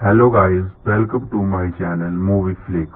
Hello guys, welcome to my channel Movie Flix.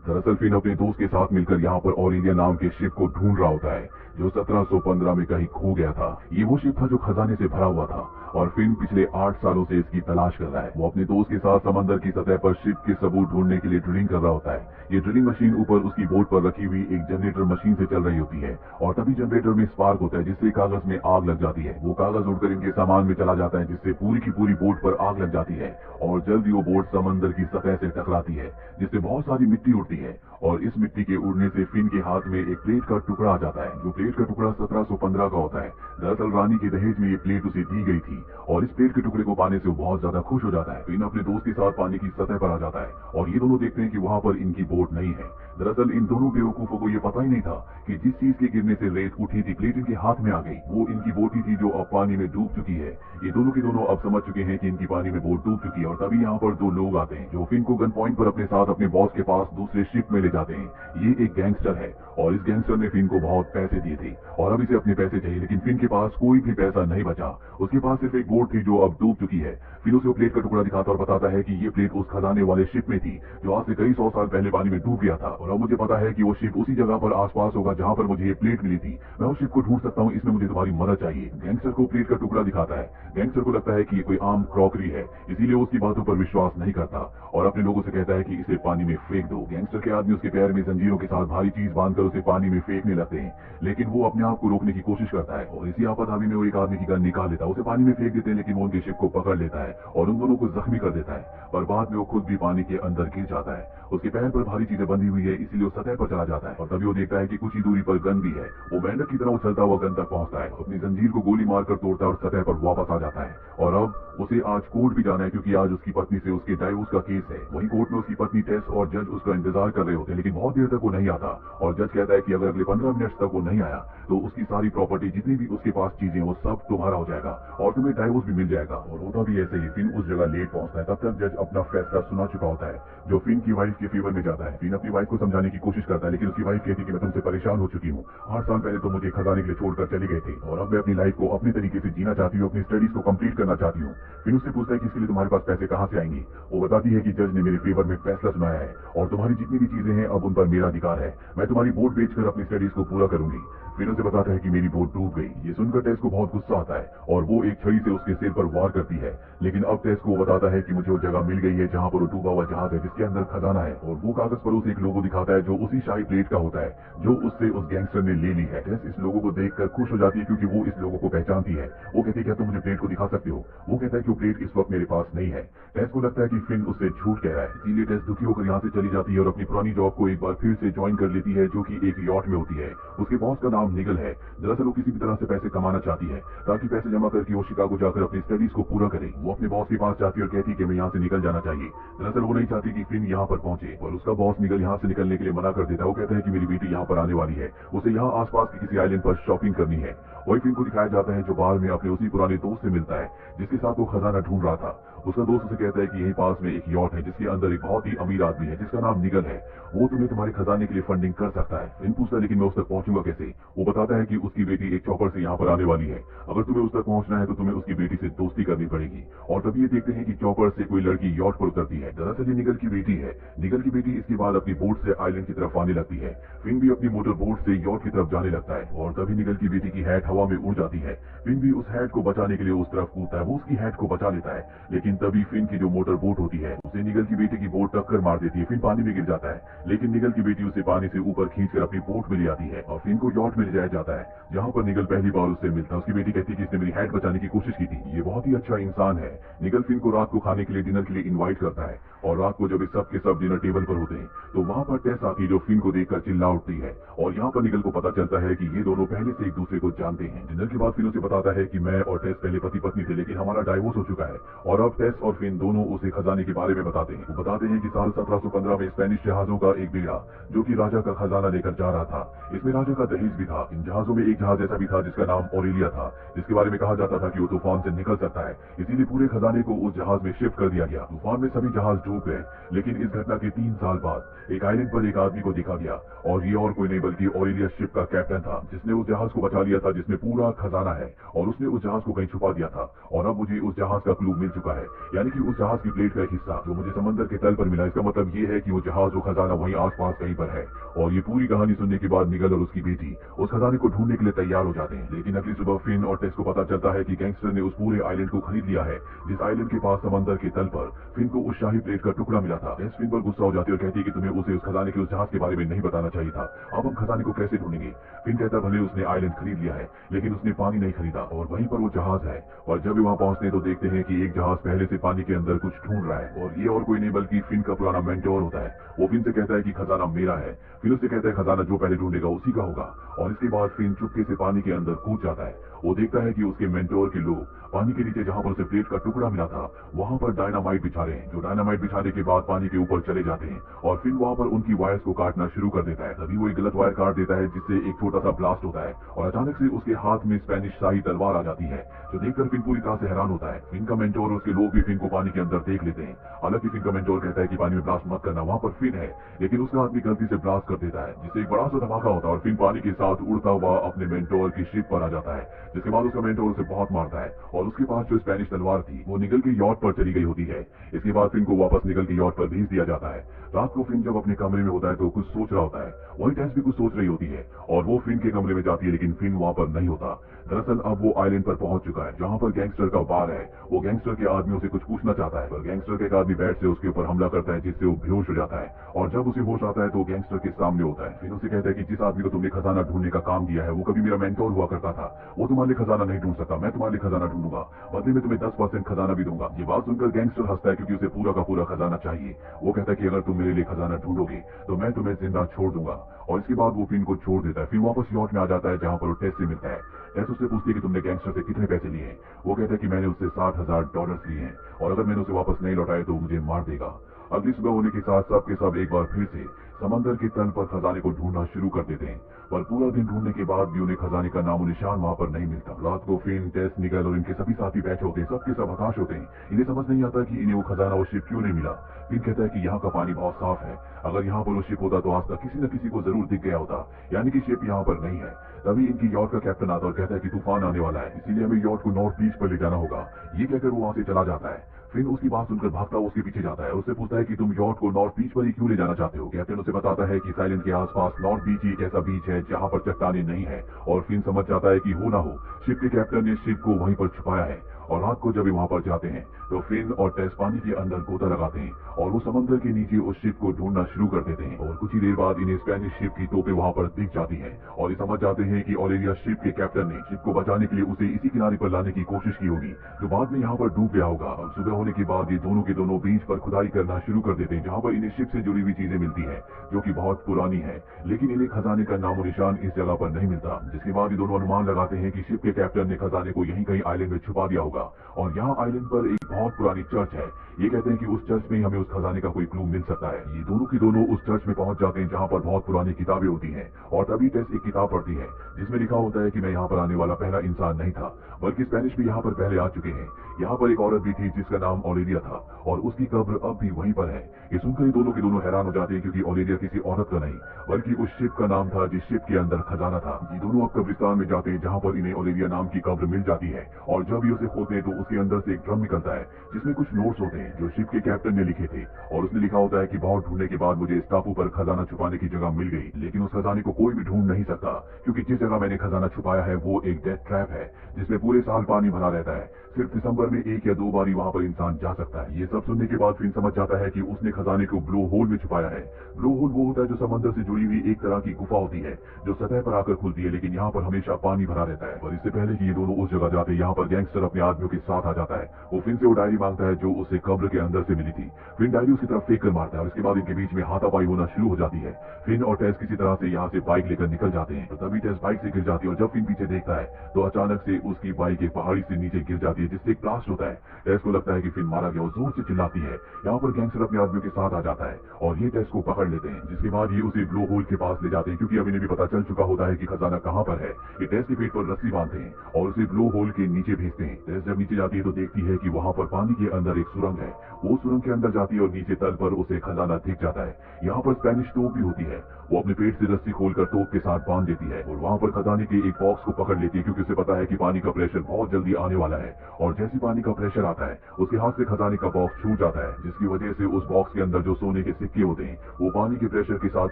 दरअसल fin अपने दोस्त के साथ मिलकर यहाँ पर ऑल इंडिया नाम के शिप को ढूंढ रहा होता है जो 1715 में कहीं खो गया था। ये वो शिप था जो खजाने से भरा हुआ था और फिन पिछले 8 सालों से इसकी तलाश कर रहा है। वो अपने दोस्त के साथ समंदर की सतह पर शिप के सबूत ढूंढने के लिए ड्रिलिंग कर रहा होता है। ये ड्रिलिंग मशीन ऊपर उसकी बोट पर रखी हुई एक जनरेटर मशीन से चल रही होती है और तभी जनरेटर में स्पार्क होता है जिससे कागज में आग लग जाती है। वो कागज उड़कर इनके सामान में चला जाता है जिससे पूरी की पूरी बोट पर आग लग जाती है और जल्दी वो बोट समंदर की सतह से टकराती है जिससे बहुत सारी मिट्टी उड़ती है और इस मिट्टी के उड़ने से फिन के हाथ में एक प्लेट का टुकड़ा आ जाता है। जो प्लेट का टुकड़ा 1715 का होता है। दरअसल रानी के दहेज में ये प्लेट उसे दी गई थी और इस प्लेट के टुकड़े को पाने से वो बहुत ज्यादा खुश हो जाता है। फिन अपने दोस्त के साथ पानी की सतह पर आ जाता है और ये दोनों देखते हैं कि वहां पर इनकी बोट नहीं है। दरअसल इन दोनों बेवकूफों को ये पता ही नहीं था कि जिस चीज के गिरने से रेत उठी थी प्लेट इनके हाथ में आ गई वो इनकी बोट ही थी जो अब पानी में डूब चुकी है। ये दोनों के दोनों अब समझ चुके हैं कि इनकी पानी में बोट डूब चुकी है और तभी यहाँ पर दो लोग आते हैं जो फिन को गन पॉइंट पर अपने साथ अपने बॉस के पास दूसरे शिप में ले जाते हैं। ये एक गैंगस्टर है और इस गैंगस्टर ने फिन को बहुत पैसे दिए थे और अब इसे अपने पैसे चाहिए लेकिन फिन के पास कोई भी पैसा नहीं बचा। उसके पास सिर्फ एक बोट थी जो अब डूब चुकी है। फिन उसे प्लेट का टुकड़ा दिखाता और बताता है कि ये प्लेट उस खजाने वाले शिप में थी जो आज से कई 100 साल पहले पानी में डूब गया था और अब मुझे पता है कि वो शिप उसी जगह पर आसपास होगा जहां पर मुझे ये प्लेट मिली थी। मैं उस शिप को ढूंढ सकता हूँ, इसमें मुझे तुम्हारी मदद चाहिए। गैंगस्टर को प्लेट का टुकड़ा दिखाता है। गैंगस्टर को लगता है कि ये कोई आम क्रॉकरी है इसीलिए उसकी बातों पर विश्वास नहीं करता और अपने लोगों से कहता है कि इसे पानी में फेंक दो। गैंगस्टर के आदमी उसके पैर में जंजीरों के साथ भारी चीज बांधकर उसे पानी में फेंकने लगते हैं लेकिन वो अपने आप को रोकने की कोशिश करता है और इसी आपाधापी में वो एक आदमी की गन निकाल लेता है। उसे पानी में फेंक देते हैं लेकिन वो उनके शिप को पकड़ लेता है और उन दोनों को जख्मी कर देता है पर बाद में वो खुद भी पानी के अंदर गिर जाता है। उसके पैर पर भारी चीजें बंधी हुई है इसीलिए वो सतह पर चला जाता है और तभी वो देखता है कि कुछ ही दूरी पर गन भी है। वो मेंढक की तरह उछलता हुआ गन तक पहुंचता है, अपनी जंजीर को गोली मारकर तोड़ता है और सतह पर वापस आ जाता है और अब उसे आज कोर्ट भी जाना है क्योंकि आज उसकी पत्नी से उसके डाइवोर्स का केस है। वहीं कोर्ट में उसकी पत्नी टेस और जज उसका इंतजार कर रहे होते हैं लेकिन बहुत देर तक वो नहीं आता और जज कहता है कि अगर अगले 15 मिनट तक वो नहीं आया तो उसकी सारी प्रॉपर्टी जितनी भी उसके पास चीजें वो सब तुम्हारा हो जाएगा और तुम्हें डाइवोर्स भी मिल जाएगा। और होता भी ऐसे ही। फिन उस जगह लेट पहुंचता है। तब तक जज अपना फैसला सुना चुका होता है जो फिन की वाइफ के फेवर में जाता है। फिन अपनी वाइफ को समझाने की कोशिश करता है लेकिन उसकी वाइफ कहती है कि मैं तुमसे परेशान हो चुकी हूँ। 8 साल पहले तो मुझे खजाने के लिए छोड़कर चले गए थे और अब मैं अपनी लाइफ को अपने तरीके से जीना चाहती हूँ, अपनी स्टडीज को कंप्लीट करना चाहती हूँ। फिन उससे पूछता है कि इसके लिए तुम्हारे पास पैसे कहाँ से आएंगे। वो बताती है कि जज ने मेरे फेवर में फैसला सुनाया है और तुम्हारी जितनी भी चीजें हैं अब उन पर मेरा अधिकार है। मैं तुम्हारी बोट बेचकर अपनी स्टडीज को पूरा करूंगी। फिर उसे बताता है कि मेरी बोट डूब गई। ये सुनकर टेस को बहुत गुस्सा आता है और वो एक छड़ी से उसके सिर पर वार करती है लेकिन अब टेस को बताता है कि मुझे वो जगह मिल गई है जहां पर वो डूबा हुआ जहाज है जिसके अंदर खजाना है और वो कागज पर उसे एक लोगो दिखाता है जो उसी शाही प्लेट का होता है जो उससे उस गैंगस्टर ने ले ली है। टेस इस लोगो को देखकर खुश हो जाती है क्योंकि वो इस लोगो को पहचानती है। वो कहती है क्या तुम मुझे प्लेट को दिखा सकते हो। वो कहता है कि वो प्लेट इस वक्त मेरे पास नहीं है। टेस को लगता है कि फिन उससे झूठ कह रहा है इसीलिए टेस दुखी होकर यहाँ से चली जाती है और अपनी पुरानी जॉब को एक बार फिर से ज्वाइन कर लेती है जो कि एक यॉट में होती है। उसके बॉस का नाम निगल है। दरअसल वो किसी भी तरह से पैसे कमाना चाहती है ताकि पैसे जमा करके वो शिकागो जाकर अपनी स्टडीज को पूरा करे। वो अपने बॉस के पास जाती है और कहती है कि मैं यहाँ से निकल जाना चाहिए। दरअसल वो नहीं चाहती कि फिन यहाँ पर पहुंचे और उसका बॉस निगल यहाँ से निकलने के लिए मना कर देता है। वो कहता है कि मेरी बेटी यहाँ पर आने वाली है, उसे यहाँ आसपास के किसी आइलैंड पर शॉपिंग करनी है। वही फिन को दिखाया जाता है जो बाहर में अपने उसी पुराने दोस्त से मिलता है जिसके साथ वो खजाना ढूंढ रहा था। उसका दोस्त उसे कहता है कि यहीं पास में एक यॉट है जिसके अंदर एक बहुत ही अमीर आदमी है जिसका नाम निगल है। वो तुम्हें तुम्हारे खजाने के लिए फंडिंग कर सकता है। फिन पूछता है लेकिन मैं उस तक पहुंचूंगा कैसे। वो बताता है कि उसकी बेटी एक चॉपर से यहाँ पर आने वाली है, अगर तुम्हें उस तक पहुंचना है तो तुम्हें उसकी बेटी से दोस्ती करनी पड़ेगी। और तभी ये देखते हैं कि चॉपर से कोई लड़की यॉट पर उतरती है। दरअसल ये निगल की बेटी है। निगल की बेटी इसके बाद अपनी बोट से आइलैंड की तरफ आने लगती है। फिन भी अपनी मोटर बोट से यॉट की तरफ जाने लगता है और तभी निगल की बेटी की हैट हवा में उड़ जाती है। फिन भी उस हैट को बचाने के लिए उस तरफ कूदता है। वो उसकी हैट को बचा लेता है लेकिन तभी फिन की जो मोटर बोट होती है उसे निगल की बेटी की बोट टक्कर मार देती है। फिन पानी में गिर जाता है लेकिन निगल की बेटी उसे पानी से ऊपर खींचकर अपनी बोट में ले आती है और फिन को यॉट में ले जाया जाता है जहां पर निगल पहली बार उससे मिलता है। उसकी बेटी कहती है कि इसने मेरी हैट बचाने की कोशिश की थी, ये बहुत ही अच्छा इंसान है। निगल फिन को रात को खाने के लिए डिनर के लिए इन्वाइट करता है और रात को जब इस सब के सब डिनर टेबल पर होते हैं तो वहां पर टेस आती जो फिन को देखकर चिल्ला उठती है और यहाँ पर निगल को पता चलता है कि ये दोनों पहले से एक दूसरे को जानते हैं। डिनर के बाद फिन उसे बताता है कि मैं और टेस पहले पति पत्नी थे लेकिन हमारा डाइवोर्स हो चुका है और अब टेस और फिन दोनों उसे खजाने के बारे में बताते हैं। वो बताते हैं कि साल 1715 में स्पेनिश जहाजों का एक बेड़ा जो कि राजा का खजाना लेकर जा रहा था, इसमें राजा का दहेज भी था देखा। इन जहाजों में एक जहाज ऐसा भी था जिसका नाम ऑरेलिया था, जिसके बारे में कहा जाता था कि वो तूफान से निकल सकता है, इसीलिए पूरे खजाने को उस जहाज में शिफ्ट कर दिया गया। तूफान में सभी जहाज डूब गए, लेकिन इस घटना के 3 साल बाद एक आइलैंड पर एक आदमी को देखा गया, और ये और कोई नहीं बल्कि ऑरेलिया शिप का कैप्टन था, जिसने उस जहाज को बचा लिया था जिसमें पूरा खजाना है, और उसने उस जहाज को कहीं छुपा दिया था। और अब मुझे उस जहाज का क्लू मिल चुका है, यानी कि उस जहाज की प्लेट का एक हिस्सा जो मुझे समंदर के तल पर मिला। इसका मतलब ये है कि वो जहाज, वो खजाना वहीं आसपास कहीं पर है। और ये पूरी कहानी सुनने के बाद निगल और उसकी बेटी उस खजाने को ढूंढने के लिए तैयार हो जाते हैं। लेकिन अगली सुबह फिन और टेस को पता चलता है कि गैंगस्टर ने उस पूरे आइलैंड को खरीद लिया है, जिस आइलैंड के पास समंदर के तल पर फिन को उस शाही प्लेट का टुकड़ा मिला था। टेस फिन पर गुस्सा हो जाती है और कहती है कि तुम्हें उसे उस खजाने के उस जहाज के बारे में नहीं बताना चाहिए था। अब हम खजाने को कैसे ढूंढेंगे? फिन कहता भले उसने आइलैंड खरीद लिया है, लेकिन उसने पानी नहीं खरीदा, और वहीं पर वो जहाज है। और जब वहां पहुंचते तो देखते हैं कि एक जहाज पहले से पानी के अंदर कुछ ढूंढ रहा है, और ये और कोई नहीं बल्कि फिन का पुराना मेंटोर होता है। वो फिन से कहता है कि खजाना मेरा है। फिन उससे कहता है खजाना जो पहले ढूंढेगा उसी का होगा। और इसके बाद फिन चुपके से पानी के अंदर कूद जाता है। वो देखता है कि उसके मेंटोर के लोग पानी के नीचे जहां पर उसे प्लेट का टुकड़ा मिला था वहां पर डायनामाइट बिछा रहे हैं, जो डायनामाइट बिछाने के बाद पानी के ऊपर चले जाते हैं। और फिन वहां पर उनकी वायर्स को काटना शुरू कर देता है। तभी वो एक गलत वायर काट देता है, जिससे एक छोटा सा ब्लास्ट होता है, और अचानक से उसके हाथ में स्पेनिश शाही तलवार आ जाती है, जो देखकर फिन पूरी तरह से हैरान होता है। फिन का मेंटोर और उसके लोग भी फिन को पानी के अंदर देख लेते हैं। हालांकि फिन का मेंटोर कहता है कि पानी में ब्लास्ट मत करना, वहां पर फिन है, लेकिन उसका आदमी गलती से ब्लास्ट कर देता है, जिससे एक बड़ा सा धमाका होता है और फिन पानी के साथ उड़ता हुआ अपने मेंटोर की शिप पर आ जाता है। जिसके बाद उसका मेंटोर उसे बहुत मारता है, और उसके पास जो स्पेनिश तलवार थी वो निगल के यॉट पर चली गई होती है। इसके बाद फिन को वापस निगल के यॉट पर भेज दिया जाता है। रात को फिन जब अपने कमरे में होता है तो कुछ सोच रहा होता है, वही टेस भी कुछ सोच रही होती है, और वो फिन के कमरे में जाती है, लेकिन फिन वहां पर नहीं होता। दरअसल अब वो आइलैंड पर पहुंच चुका है, जहां पर गैंगस्टर का बार है। वो गैंगस्टर के आदमियों से कुछ पूछना चाहता है, पर गैंगस्टर के एक आदमी बैट से उसके ऊपर हमला करता है, जिससे वो बेहोश हो जाता है। और जब उसे होश आता है तो गैंगस्टर के सामने होता है। फिन उसे कहता है कि जिस आदमी को तुमने खजाना ढूंढने का काम दिया है वो कभी मेरा मेंटोर हुआ करता था, वो तुम्हारे लिए खजाना नहीं ढूंढ सकता, मैं तुम्हारे लिए खजाना ढूंढूंगा, बदले में तुम्हें 10% खजाना भी दूंगा। ये बात सुनकर गैंगस्टर हंसता है, क्योंकि उसे पूरा का पूरा खजाना चाहिए। वो कहता है कि अगर तुम मेरे लिए खजाना ढूंढोगे तो मैं तुम्हें जिंदा छोड़ दूंगा। और इसके बाद वो फिन को छोड़ देता है। फिन वापस यॉट में आ जाता है, जहां पर वो टेस से मिलता है। टेस उससे पूछती है कि तुमने गैंगस्टर से कितने पैसे लिए हैं? वो कहता है कि मैंने उससे $60,000 लिए हैं, और अगर मैंने उसे वापस नहीं लौटाए तो मुझे मार देगा। अगली सुबह होने के साथ सब के सब एक बार फिर से समंदर के तल पर खजाने को ढूंढना शुरू कर देते हैं, पर पूरा दिन ढूंढने के बाद भी उन्हें खजाने का नामो निशान वहां पर नहीं मिलता। रात को फिन, टेस, निगल और इनके सभी साथी बैठे होते हैं, सबके सब हताश होते हैं। इन्हें समझ नहीं आता कि इन्हें वो खजाना और शिप क्यों नहीं मिला। फिन कहता है कि यहाँ का पानी बहुत साफ है, अगर यहाँ पर वो शिप होता तो आज तक किसी न किसी को जरूर दिख गया होता, यानी कि शिप यहाँ पर नहीं है। तभी इनकी यॉट का कैप्टन आता है और कहता है कि तूफान आने वाला है, इसीलिए हमें यॉट को नॉर्थ बीच पर ले जाना होगा। ये कहकर वो वहां से चला जाता है। फिन उसकी बात सुनकर भागता हुआ उसके पीछे जाता है, उससे पूछता है कि तुम यॉट को नॉर्थ बीच पर ही क्यों ले जाना चाहते हो। कैप्टन उसे बताता है कि इस आइलैंड के आसपास नॉर्थ बीच ही एक ऐसा बीच है जहां पर चट्टानें नहीं है। और फिन समझ जाता है कि हो ना हो शिप के कैप्टन ने शिप को वहीं पर छुपाया है। और रात को जब वहां पर जाते हैं तो फिन और टेस पानी के अंदर गोता लगाते हैं, और वो समंदर के नीचे उस शिप को ढूंढना शुरू कर देते हैं। और कुछ ही देर बाद इन्हें स्पेनिश शिप की तोपें वहां पर दिख जाती हैं, और ये समझ जाते हैं कि ऑरेलिया शिप के कैप्टन ने शिप को बचाने के लिए उसे इसी किनारे पर लाने की कोशिश की होगी, जो बाद में यहाँ पर डूब गया होगा। अब सुबह होने के बाद ये दोनों के दोनों बीच पर खुदाई करना शुरू कर देते हैं, जहाँ पर इन्हें शिप से जुड़ी हुई चीजें मिलती है, जो कि बहुत पुरानी है, लेकिन इन्हें खजाने का नामो निशान इस जगह पर नहीं मिलता। जिसके बाद ये दोनों अनुमान लगाते हैं कि शिप के कैप्टन ने खजाने को यहीं कहीं आइलैंड में छुपा दिया होगा। और यहाँ आइलैंड पर एक बहुत पुरानी चर्च है। ये कहते हैं कि उस चर्च में हमें उस खजाने का कोई क्लू मिल सकता है। ये दोनों की दोनों उस चर्च में पहुंच जाते हैं, जहां पर बहुत पुरानी किताबें होती हैं। और तभी टेस एक किताब पढ़ती है, जिसमें लिखा होता है कि मैं यहाँ पर आने वाला पहला इंसान नहीं था, बल्कि स्पेनिश भी यहाँ पर पहले आ चुके हैं। यहाँ पर एक औरत भी थी जिसका नाम ऑरेलिया था, और उसकी कब्र अब भी वहीं पर है। ये सुनकर दोनों के दोनों हैरान हो जाते हैं, क्योंकि ऑरेलिया किसी औरत का नहीं बल्कि उस शिप का नाम था जिस शिप के अंदर खजाना था। ये दोनों अब कब्रिस्तान में जाते हैं, जहाँ पर इन्हें ऑरेलिया नाम की कब्र मिल जाती है। और जब ये उसे खोलते हैं तो उसके अंदर से एक ड्रम निकलता है, जिसमें कुछ नोट्स होते हैं जो शिप के कैप्टन ने लिखे थे। और उसने लिखा होता है कि बहुत ढूंढने के बाद मुझे इस टापू पर खजाना छुपाने की जगह मिल गई, लेकिन उस खजाने को कोई भी ढूंढ नहीं सकता, क्योंकि जिस जगह मैंने खजाना छुपाया है वो एक डेथ ट्रैप है, जिसमें पूरे साल पानी भरा रहता है। सिर्फ दिसंबर में 1 या 2 बार ही वहां पर इंसान जा सकता है। ये सब सुनने के बाद फिन समझ जाता है कि उसने खजाने को ब्लो होल में छुपाया है। ब्लो होल वो होता है जो समंदर से जुड़ी हुई एक तरह की गुफा होती है, जो सतह पर आकर खुलती है, लेकिन यहाँ पर हमेशा पानी भरा रहता है। और इससे पहले कि ये दोनों उस जगह जाते, यहाँ पर गैंगस्टर अपने आदमियों के साथ आ जाता है। वो फिन से वो डायरी मांगता है जो उसे कब्र के अंदर से मिली थी। फिन डायरी उसकी तरफ फेंक कर मारता है और इसके बाद इनके बीच में हाथापाई होना शुरू हो जाती है। फिन और टेस किसी तरह से यहाँ से बाइक लेकर निकल जाते हैं। तो तभी टेस बाइक से गिर जाती है और जब फिन पीछे देखता है तो अचानक से उसकी बाइक एक पहाड़ी से नीचे गिर जाती है, जिससे एक ब्लास्ट होता है। टेस को लगता है कि फिन मारा गया और जोर से चिल्लाती है। यहाँ पर गैंगस्टर अपने आदमियों के साथ आ जाता है और ये टेस को पकड़ लेते हैं, जिसके बाद ये उसे ब्लो होल के पास ले जाते हैं, क्योंकि अब इन्हें भी पता चल चुका होता है कि खजाना कहाँ पर है। ये टेस के पेट पर रस्सी बांधते हैं और उसे ब्लो होल के नीचे भेजते हैं। टेस जब नीचे जाती है तो देखती है कि वहां पर पानी के अंदर एक सुरंग है। वो सुरंग के अंदर जाती है और नीचे तल पर उसे खजाना दिख जाता है। यहाँ पर स्पेनिश तोप भी होती है। वो अपने पेट से रस्सी खोलकर तोप के साथ बांध देती है और वहां पर खजाने के एक बॉक्स को पकड़ लेती है, क्योंकि उसे पता है कि पानी का प्रेशर बहुत जल्दी आने वाला है। और जैसे पानी का प्रेशर आता है उसके हाथ से खजाने का बॉक्स छूट जाता है, जिसकी वजह से उस बॉक्स के अंदर जो सोने के सिक्के होते हैं वो पानी के प्रेशर के साथ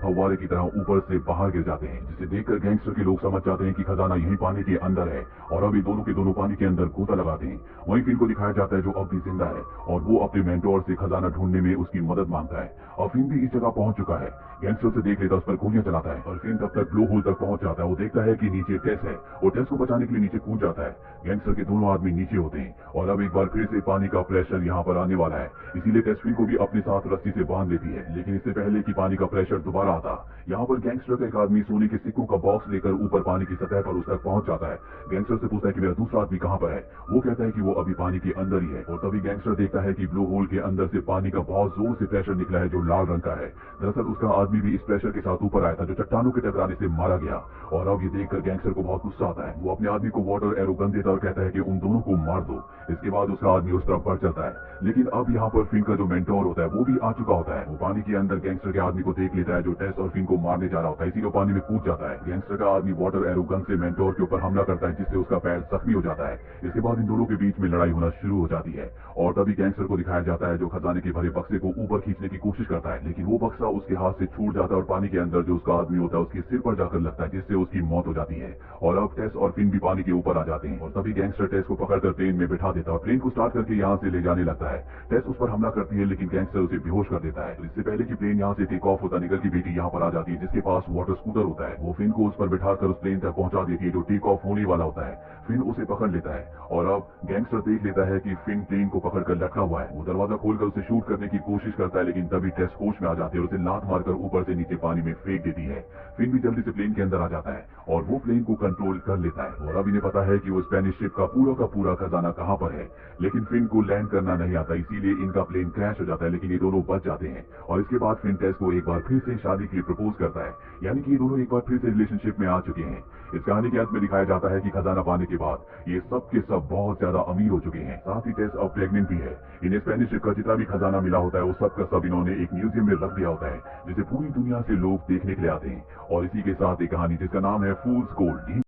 फव्वारे की तरह ऊपर से बाहर गिर जाते हैं, जिसे देखकर गैंगस्टर के लोग समझ जाते हैं कि खजाना यही पानी के अंदर है और अब ये दोनों के दोनों पानी के अंदर गोता लगाते हैं। वहीं फिन को दिखाया जाता है जो अब भी जिंदा है और वो अपने मेंटोर से खजाना ढूंढने में उसकी मदद मांगता है। और फिन भी इस जगह पहुंच चुका है। गैंगस्टर से देख लेता उस पर गोलियां चलाता है और फिन तब तक ब्लो होल तक पहुंच जाता है। वो देखता है कि नीचे टेस है और टेस को बचाने के लिए नीचे कूद जाता है। गैंगस्टर के दोनों आदमी नीचे होते हैं और अब एक बार फिर से पानी का प्रेशर यहाँ पर आने वाला है, इसीलिए टेस फिन को भी अपने साथ रस्सी से बांध लेती है। लेकिन इससे पहले कि पानी का प्रेशर दोबारा आता, यहाँ पर गैंगस्टर का एक आदमी सोने के सिक्कों का बॉक्स लेकर ऊपर पानी की सतह पर उस तक पहुंच जाता है। गैंगस्टर से पूछता है कि मेरा दूसरा आदमी कहाँ पर है। वो कहता है कि वो अभी पानी के अंदर ही है और तभी गैंगस्टर देखता है कि ब्लो होल के अंदर से पानी का बहुत जोर से प्रेशर निकला है जो लाल रंग का है। दरअसल उसका आदमी भी इस प्रेशर के साथ ऊपर आया था जो चट्टानों के टकराने से मारा गया। और अब ये देखकर गैंगस्टर को बहुत गुस्सा आता है। वो अपने आदमी को वाटर एरो गन देता है और कहता है कि उन दोनों को मार दो। इसके बाद उसका आदमी उस तरफ बढ़ चलता है, लेकिन अब यहाँ पर फिन का जो मेंटोर होता है वो भी आ चुका होता है। वो पानी के अंदर गैंगस्टर के आदमी को देख लेता है जो टेस और फिन को मारने जा रहा होता है, इसी को पानी में कूद जाता है। गैंगस्टर का आदमी वाटर एरो गन से मेंटोर के ऊपर हमला करता है, जिससे उसका पैर जख्मी हो जाता है। इसके बाद इन दोनों के बीच में लड़ाई होना शुरू हो जाती है और तभी गैंगस्टर को दिखाया जाता है जो खजाने के भरे बक्से को ऊपर खींचने की कोशिश करता है, लेकिन वो बक्सा उसके हाथ से छूट जाता है और पानी के अंदर जो उसका आदमी होता है उसके सिर पर जाकर लगता है, जिससे उसकी मौत हो जाती है। और अब टेस और फिन भी पानी के ऊपर आ जाते हैं और तभी गैंगस्टर टेस को पकड़कर प्लेन में बिठा देता है और प्लेन को स्टार्ट करके यहाँ से ले जाने लगता है। टेस उस पर हमला करती है लेकिन गैंगस्टर उसे बेहोश कर देता है। इससे पहले कि प्लेन यहाँ से टेक ऑफ होता निकल की बेटी यहाँ पर आ जाती है, जिसके पास वाटर स्कूटर होता है। वो फिन को उस पर बिठाकर उस प्लेन तक पहुंचा देती है जो टेक ऑफ होने वाला होता है। फिन उसे पकड़ लेता है और अब गैंगस्टर देख लेता है कि फिन प्लेन को पकड़कर लटका हुआ है। वो दरवाजा खोलकर उसे शूट करने की कोशिश करता है, लेकिन तभी टेस होश में आ जाती है और उसे लात मारकर ऊपर से नीचे पानी में फेंक देती है। फिन भी जल्दी से प्लेन के अंदर आ जाता है और वो प्लेन को कंट्रोल कर लेता है और अब इन्हें पता है कि वो स्पेनिश शिप का पूरा खजाना कहाँ पर है। लेकिन फिन को लैंड करना नहीं आता, इसीलिए इनका प्लेन क्रैश हो जाता है, लेकिन ये दोनों बच जाते हैं। और इसके बाद फिन टेस को एक बार फिर से शादी के लिए प्रपोज करता है, यानी कि ये दोनों एक बार फिर से रिलेशनशिप में आ चुके हैं। इस कहानी के अंत में दिखाया जाता है कि खजाना पाने के बाद ये सब के सब बहुत ज्यादा अमीर हो चुके हैं। साथ ही टेस अब प्रेग्नेंट भी है। इन्हें स्पेनिश शिप का जितना भी खजाना मिला होता है वो सब का सब इन्होंने एक म्यूजियम में रख दिया होता है, जिसे पूरी दुनिया से लोग देखने के लिए आते हैं। और इसी के साथ एक कहानी जिसका नाम है फूल्स गोल्ड